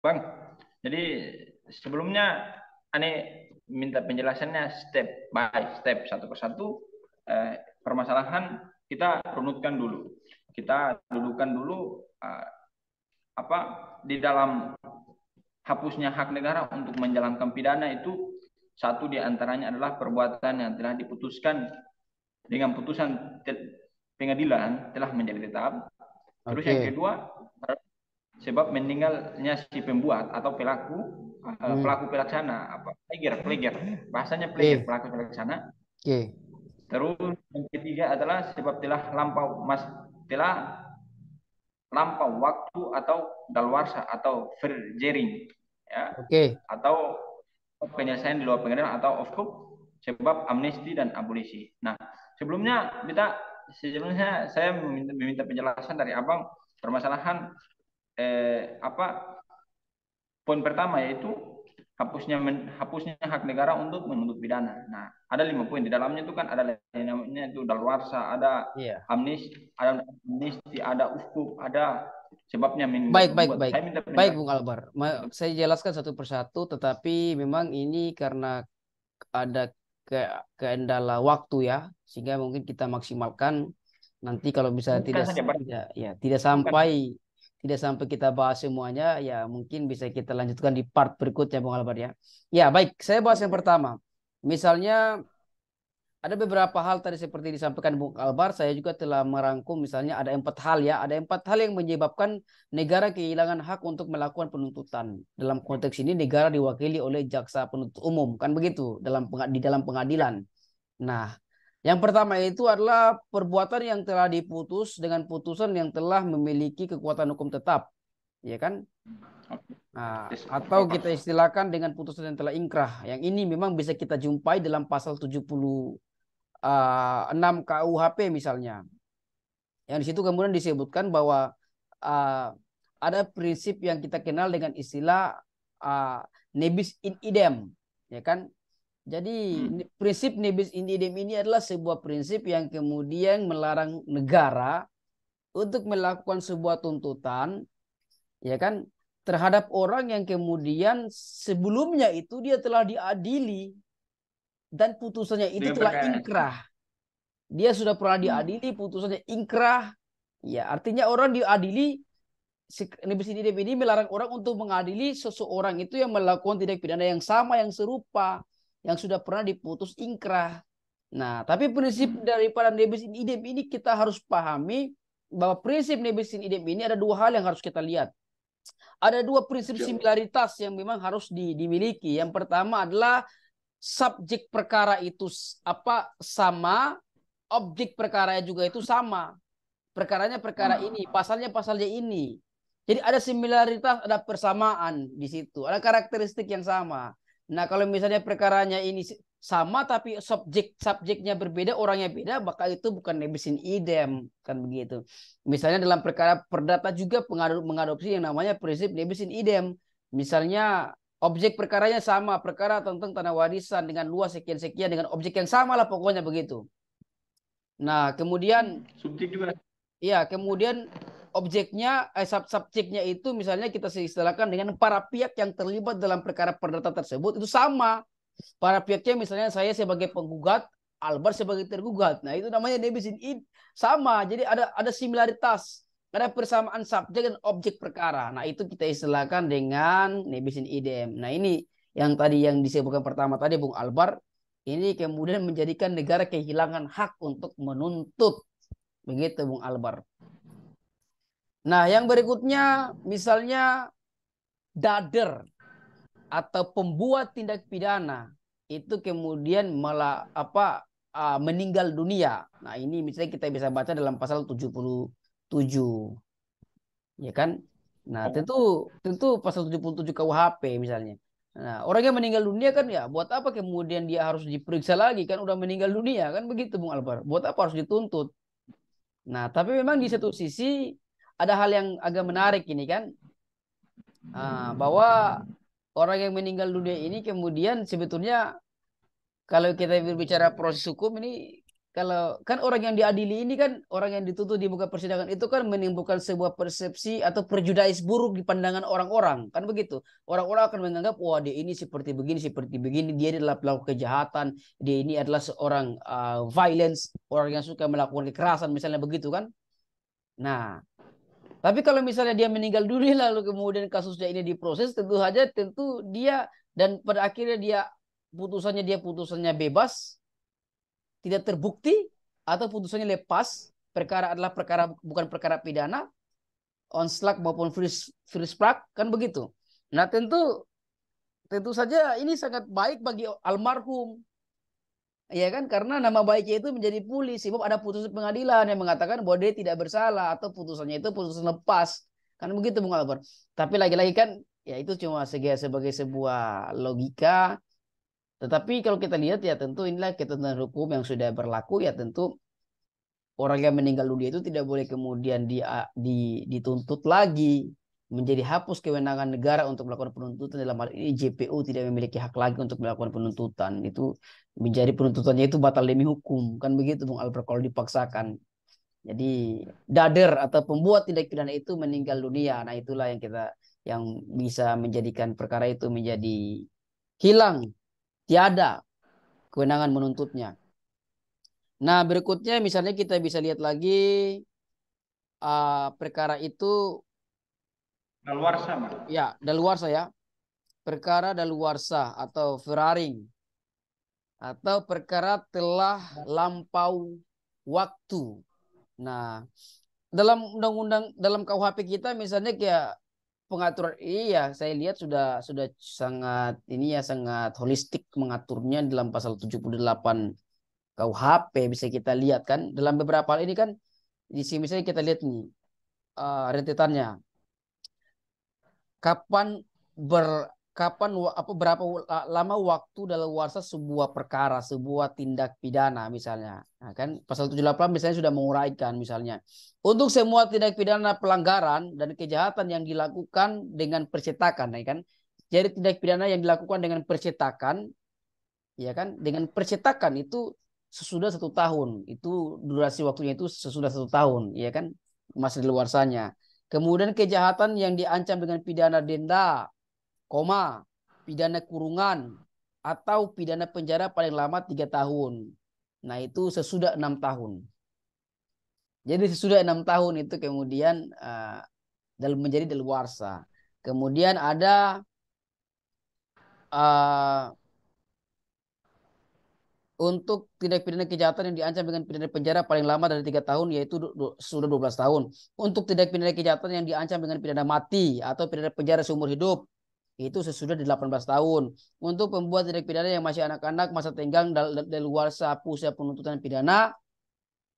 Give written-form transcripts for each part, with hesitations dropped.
Bang, jadi sebelumnya aneh minta penjelasannya step by step, satu persatu. Permasalahan kita runutkan dulu. Kita dudukan dulu apa di dalam hapusnya hak negara untuk menjalankan pidana itu, satu di antaranya adalah perbuatan yang telah diputuskan dengan putusan pengadilan telah menjadi tetap. Terus yang Oke. kedua, sebab meninggalnya si pembuat atau pelaku, Hmm. pelaku pelaksana, apa, pleger, bahasanya pleger, Oke. pelaku pelaksana. Oke. Terus yang ketiga adalah sebab telah lampau waktu atau daluarsa atau verjering, ya, Oke. atau penyelesaian di luar pengadilan atau off court, sebab amnesti dan abolisi. Nah, sebelumnya saya meminta penjelasan dari abang permasalahan, apa, poin pertama yaitu hapusnya hak negara untuk menuntut pidana. Nah, ada 5 poin di dalamnya itu kan, ada yang namanya itu daluarsa, Iya. amnesti, ada ukhup, ada sebabnya meninggal Baik, baik, pembuat. baik. Saya minta Baik, penjelasan. Bung Albar. Saya jelaskan satu persatu, tetapi memang ini karena ada ke kendala waktu ya, sehingga mungkin kita maksimalkan nanti kalau bisa Bukan saja, Pak. tidak ya tidak Bukan. sampai kita bahas semuanya ya mungkin bisa kita lanjutkan di part berikutnya Bung Albar ya. Ya, baik, saya bahas yang Oke. pertama. Misalnya ada beberapa hal tadi seperti disampaikan Bung Albar, saya juga telah merangkum misalnya ada 4 hal ya, ada 4 hal yang menyebabkan negara kehilangan hak untuk melakukan penuntutan. Dalam konteks ini negara diwakili oleh jaksa penuntut umum, kan begitu di dalam pengadilan. Nah, yang pertama itu adalah perbuatan yang telah diputus dengan putusan yang telah memiliki kekuatan hukum tetap, ya kan? Oke. Nah, Yes, of atau kita course. istilahkan dengan putusan yang telah ingkrah. Yang ini memang bisa kita jumpai dalam pasal 6 KUHP misalnya. Yang di situ kemudian disebutkan bahwa uh, ada prinsip yang kita kenal dengan istilah uh, nebis in idem, ya kan? Jadi Hmm. prinsip nebis in idem ini adalah sebuah prinsip yang kemudian melarang negara untuk melakukan sebuah tuntutan, ya kan, terhadap orang yang kemudian sebelumnya itu dia telah diadili dan putusannya itu Dengan telah perkara. ingkrah. Dia sudah pernah Hmm. diadili, putusannya ingkrah. Ya, artinya orang diadili, ini melarang orang untuk mengadili seseorang itu yang melakukan tindak pidana yang sama, yang serupa, yang sudah pernah diputus ingkrah. Nah, tapi prinsip Hmm. daripada nebis in idem ini kita harus pahami bahwa prinsip nebis in idem ini ada 2 hal yang harus kita lihat. Ada 2 prinsip Siap. similaritas yang memang harus dimiliki. Yang pertama adalah subjek perkara itu apa sama, objek perkara juga itu sama. Perkaranya perkara ini, Ah. pasalnya ini. Jadi ada similaritas, ada persamaan di situ, ada karakteristik yang sama. Nah, kalau misalnya perkaranya ini sama tapi subjeknya berbeda, orangnya beda, maka itu bukan nebis in idem, kan begitu. Misalnya dalam perkara perdata juga mengadopsi yang namanya prinsip nebis in idem. Misalnya objek perkaranya sama, perkara tentang tanah warisan dengan luas sekian-sekian dengan objek yang sama lah pokoknya begitu. Nah, kemudian Subjek juga. iya, kemudian subjeknya itu misalnya kita istilahkan dengan para pihak yang terlibat dalam perkara perdata tersebut itu sama. Para pihaknya misalnya saya sebagai penggugat, Albar sebagai tergugat. Nah, itu namanya nebis in id sama. Jadi ada similaritas, ada persamaan subjek dan objek perkara. Nah, itu kita istilahkan dengan nebis in idem. Nah, ini yang tadi yang disebutkan pertama tadi Bung Albar, ini kemudian menjadikan negara kehilangan hak untuk menuntut. Begitu Bung Albar. Nah, yang berikutnya misalnya dader atau pembuat tindak pidana itu kemudian meninggal dunia. Nah, ini misalnya kita bisa baca dalam pasal 77, ya kan? Nah, Oh, tentu tentu pasal 77 KUHP misalnya. Nah, orang yang meninggal dunia kan ya buat apa kemudian dia harus diperiksa lagi kan udah meninggal dunia kan begitu Bung Albar. Buat apa harus dituntut? Nah, tapi memang di satu sisi ada hal yang agak menarik ini kan. Bahwa orang yang meninggal dunia ini kemudian sebetulnya kalau kita berbicara proses hukum ini kalau kan orang yang diadili ini kan orang yang dituntut di muka persidangan itu kan menimbulkan sebuah persepsi atau prejudis buruk di pandangan orang-orang kan begitu. Orang-orang akan menganggap wah dia ini seperti begini, dia adalah pelaku kejahatan, dia ini adalah seorang violence, orang yang suka melakukan kekerasan misalnya begitu kan. Nah, tapi kalau misalnya dia meninggal dunia lalu kemudian kasusnya ini diproses, tentu dia dan pada akhirnya dia putusannya bebas, tidak terbukti atau putusannya lepas, perkara adalah perkara bukan perkara pidana, onslaught maupun free spark kan begitu. Nah, tentu tentu saja ini sangat baik bagi almarhum. Ya kan karena nama baiknya itu menjadi pulih sebab ada putusan pengadilan yang mengatakan bahwa dia tidak bersalah atau putusannya itu putusan lepas. Kan begitu Bung Albert. Tapi lagi-lagi kan ya itu cuma sebagai sebuah logika. Tetapi kalau kita lihat ya tentu inilah ketentuan hukum yang sudah berlaku ya tentu orang yang meninggal dunia itu tidak boleh kemudian dituntut lagi menjadi hapus kewenangan negara untuk melakukan penuntutan dalam hal ini JPU tidak memiliki hak lagi untuk melakukan penuntutan itu menjadi penuntutannya itu batal demi hukum kan begitu Bung Albert kalau dipaksakan jadi dader atau pembuat tindak pidana itu meninggal dunia nah itulah yang bisa menjadikan perkara itu menjadi hilang tiada kewenangan menuntutnya. Nah, berikutnya misalnya kita bisa lihat lagi perkara itu Daluarsa, Mas. ya daluarsa ya. Perkara daluarsa atau Feraring atau perkara telah lampau waktu. Nah, dalam undang-undang dalam KUHP kita misalnya kayak pengaturan iya saya lihat sudah sangat ini ya sangat holistik mengaturnya dalam pasal 78 KUHP bisa kita lihat kan dalam beberapa hal ini kan di sini misalnya kita lihat nih rentetannya kapan ber kapan apa berapa lama waktu daluarsa sebuah perkara, sebuah tindak pidana misalnya. Nah, kan pasal 78 misalnya sudah menguraikan misalnya untuk semua tindak pidana pelanggaran dan kejahatan yang dilakukan dengan percetakan, ya kan? Jadi tindak pidana yang dilakukan dengan percetakan, ya kan? Dengan percetakan itu sesudah 1 tahun, itu durasi waktunya itu sesudah 1 tahun, ya kan? Masa daluarsanya. Kemudian kejahatan yang diancam dengan pidana denda, koma, pidana kurungan, atau pidana penjara paling lama 3 tahun. Nah itu sesudah 6 tahun. Jadi sesudah 6 tahun itu kemudian dalam menjadi daluarsa. Kemudian ada uh, untuk tindak pidana kejahatan yang diancam dengan pidana penjara paling lama dari 3 tahun yaitu sudah 12 tahun. Untuk tindak pidana kejahatan yang diancam dengan pidana mati atau pidana penjara seumur hidup itu sesudah 18 tahun. Untuk pembuat tindak pidana yang masih anak-anak masa tenggang daluarsa hapusnya penuntutan pidana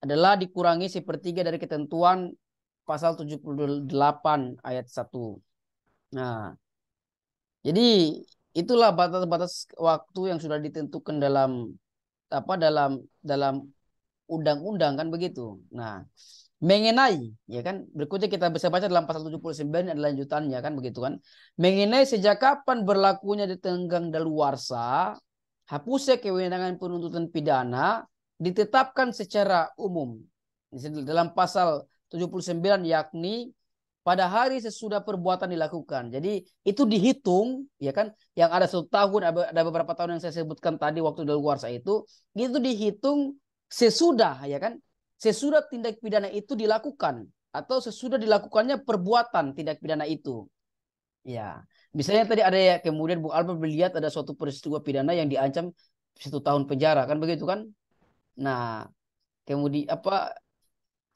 adalah dikurangi sepertiga dari ketentuan pasal 78 ayat 1. Nah, jadi itulah batas-batas waktu yang sudah ditentukan dalam dalam undang-undang kan begitu. Nah, mengenai ya kan berikutnya kita bisa baca dalam pasal 79 ada lanjutannya kan begitu kan. Mengenai sejak kapan berlakunya ditenggang daluarsa, hapusnya kewenangan penuntutan pidana ditetapkan secara umum. Dalam pasal 79 yakni pada hari sesudah perbuatan dilakukan. Jadi itu dihitung, ya kan? Yang ada 1 tahun, ada beberapa tahun yang saya sebutkan tadi waktu daluarsa itu dihitung sesudah, ya kan? Sesudah tindak pidana itu dilakukan atau sesudah dilakukannya perbuatan tindak pidana itu. Ya, misalnya tadi ada ya kemudian Bu Albert melihat ada suatu peristiwa pidana yang diancam 1 tahun penjara, kan begitu kan? Nah, kemudian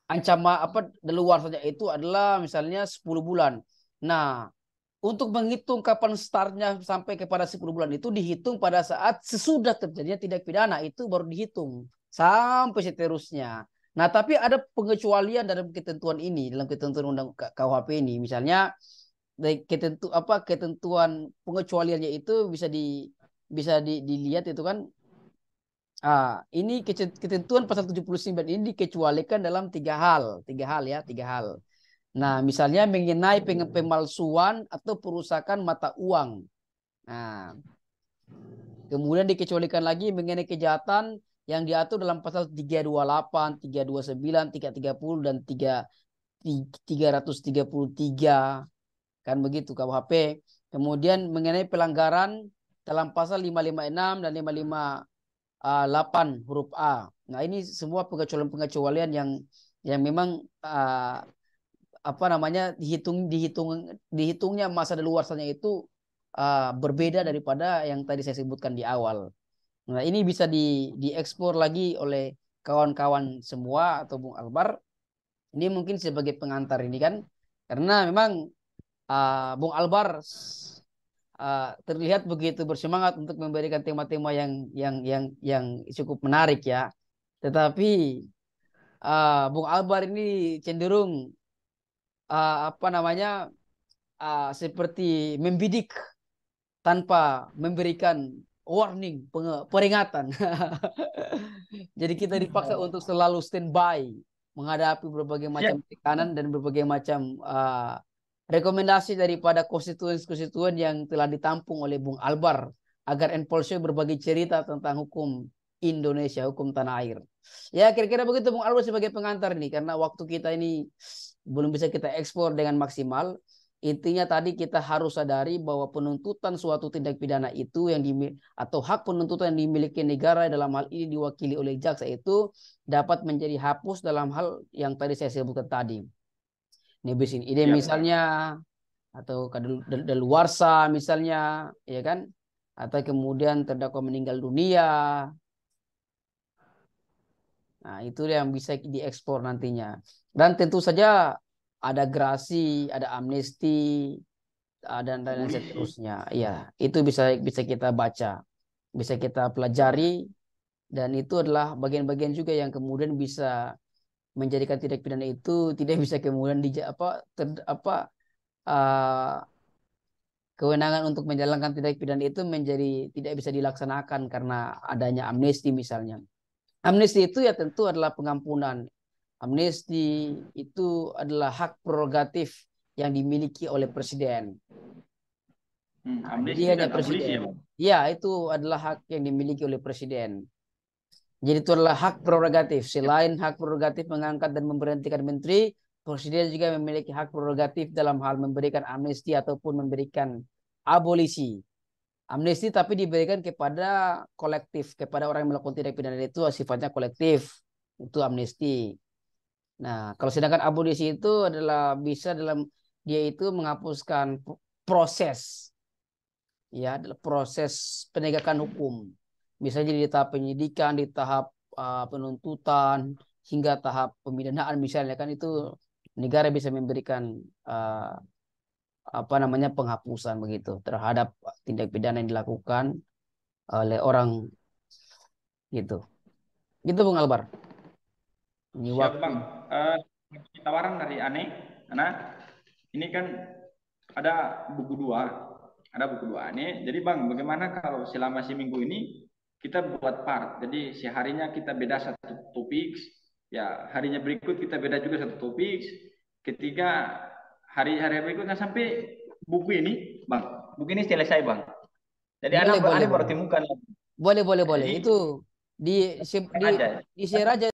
ancaman daluarsanya itu adalah misalnya 10 bulan. Nah, untuk menghitung kapan startnya sampai kepada 10 bulan itu dihitung pada saat sesudah terjadinya tindak pidana itu baru dihitung sampai seterusnya. Nah, tapi ada pengecualian dalam ketentuan ini, dalam ketentuan undang KUHP ini. Misalnya ketentuan pengecualiannya itu dilihat itu kan ini ketentuan pasal 79 ini dikecualikan dalam 3 hal. 3 hal ya, 3 hal. Nah, misalnya mengenai pemalsuan atau perusakan mata uang. Nah, kemudian dikecualikan lagi mengenai kejahatan yang diatur dalam pasal 328, 329, 330 dan 333 kan begitu KUHP. Kemudian mengenai pelanggaran dalam pasal 556 dan 558 huruf A. Nah, ini semua pengecualian yang memang apa namanya dihitungnya masa daluarsanya itu berbeda daripada yang tadi saya sebutkan di awal. Nah, ini bisa diekspor lagi oleh kawan-kawan semua atau Bung Albar. Ini mungkin sebagai pengantar ini kan, karena memang Bung Albar terlihat begitu bersemangat untuk memberikan tema-tema yang cukup menarik ya. Tetapi Bung Albar ini cenderung apa namanya seperti membidik tanpa memberikan warning, peringatan. Jadi kita dipaksa untuk selalu standby menghadapi berbagai macam Siap. tekanan dan berbagai macam rekomendasi daripada konstituen-konstituen yang telah ditampung oleh Bung Albar agar Enpolsio berbagi cerita tentang hukum Indonesia, hukum tanah air. Ya kira-kira begitu Bung Albar sebagai pengantar ini, karena waktu kita ini belum bisa kita ekspor dengan maksimal. Intinya tadi kita harus sadari bahwa penuntutan suatu tindak pidana itu atau hak penuntutan yang dimiliki negara dalam hal ini diwakili oleh jaksa itu dapat menjadi hapus dalam hal yang tadi saya sebutkan tadi. Nebis in idem Siap. misalnya, atau kadaluarsa misalnya, ya kan? Atau kemudian terdakwa meninggal dunia. Nah, itu yang bisa diekspor nantinya. Dan tentu saja ada grasi, ada amnesti, dan lain-lain Abolisi. seterusnya. Ya, itu bisa kita baca, bisa kita pelajari, dan itu adalah bagian-bagian juga yang kemudian bisa menjadikan tindak pidana itu tidak bisa kemudian uh, kewenangan untuk menjalankan tindak pidana itu menjadi tidak bisa dilaksanakan karena adanya amnesti misalnya. Amnesti itu ya tentu adalah pengampunan. Amnesti itu adalah hak prerogatif yang dimiliki oleh presiden. Nah, jadi Amnesti hanya dan abolisi ya, presiden. Bang. Ya, itu adalah hak yang dimiliki oleh presiden. Jadi itu adalah hak prerogatif. Selain hak prerogatif mengangkat dan memberhentikan menteri, presiden juga memiliki hak prerogatif dalam hal memberikan amnesti ataupun memberikan abolisi. Amnesti tapi diberikan kepada kolektif, kepada orang yang melakukan tindak pidana itu sifatnya kolektif. Itu amnesti. Nah, kalau sedangkan abolisi itu adalah bisa dia itu menghapuskan proses, ya, adalah proses penegakan hukum. Misalnya di tahap penyidikan, di tahap penuntutan, hingga tahap pemidanaan misalnya kan itu negara bisa memberikan uh, apa namanya penghapusan begitu terhadap tindak pidana yang dilakukan oleh orang gitu. Gitu Bung Albar. Ini Siap, waktu. Bang. Eh, Tawaran dari Ane, karena ini kan ada buku dua, Ane. Jadi Bang, bagaimana kalau selama seminggu ini kita buat part? Jadi seharinya kita beda satu topik, ya harinya berikut kita beda juga satu topik. Ketiga hari-hari berikutnya sampai buku ini, Bang. Buku ini selesai, Bang. Jadi Boleh, boleh, Ane baru boleh. temukan. Boleh, boleh, boleh. Jadi Itu di di aja. di share aja